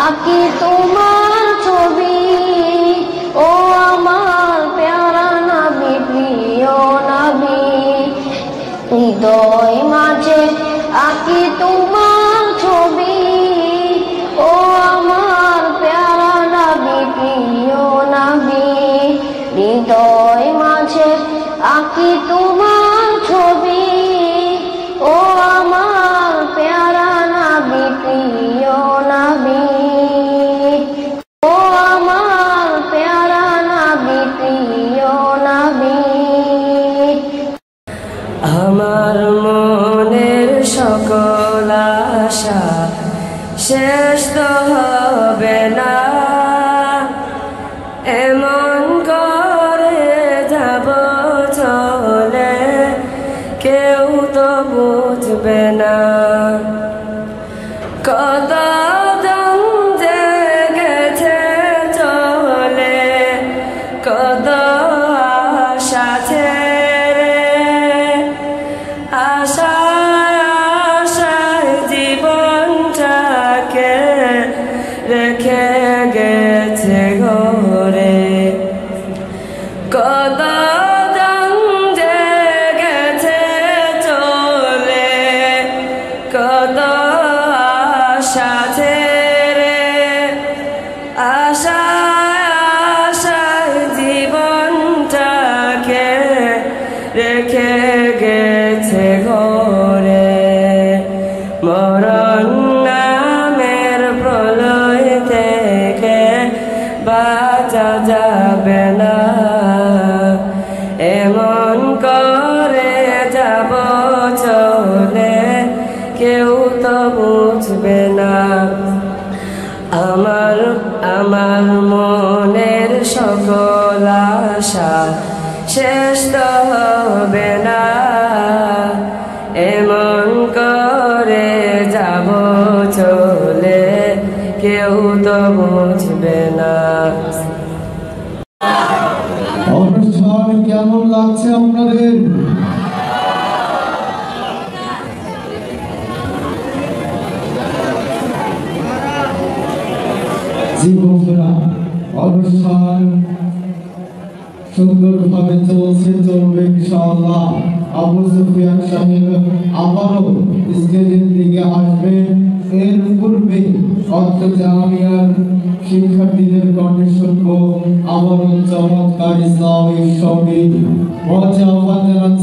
আঁকি তোমার ছবি, ও আমার প্যারা নবী প্রিয় নবী। হৃদয় মাঝে আঁকি তোমার ছবি, ও আমার প্যারা নবী প্রিয় নবী। হৃদয় মাঝে আঁকি তোমার ছবি, ও আমার প্যারা নবী প্রিয় নবী। ও আমার প্যারা নবী প্রিয় নবী। আমার মনের সকল আশা শেষ তো হবে না, এমন করে যাব চলে কেউ তো বুঝবে না। কত জন জেগেছে চলে, কত আশা ছেড়ে, আশায় আশায় জীবনটাকে রেখে গেছে ঘরে। কত জন জেগেছে চলে, কত আশা ছেড়ে, আশায় আশায় জীবনটাকে রেখে গেছে ঘরে। মরণ নামের প্রলয় থেকে বাঁচা যাবে না, এমন করে যাব চলে কেউ তো বুঝবে না। আমার মনের সকল আশা শেষ তো হবে না, এমন করে যাব চলে কেউ তো বুঝবে না। অনুষ্ঠান কেমন লাগছে আপনাদের? জি বন্ধুরা, অনুষ্ঠান সুন্দরভাবে চলবে ইনশাআল্লাহ। আবু সুফিয়ান সাহেব আবারও স্টেজের দিকে আসবেন। এর পূর্বে অত্র জামিয়ার শিক্ষার্থীদের কণ্ঠে শুনবো আবারও চমৎকার ইসলামিক সঙ্গীত। মঞ্চে আহ্বান জানাচ্ছি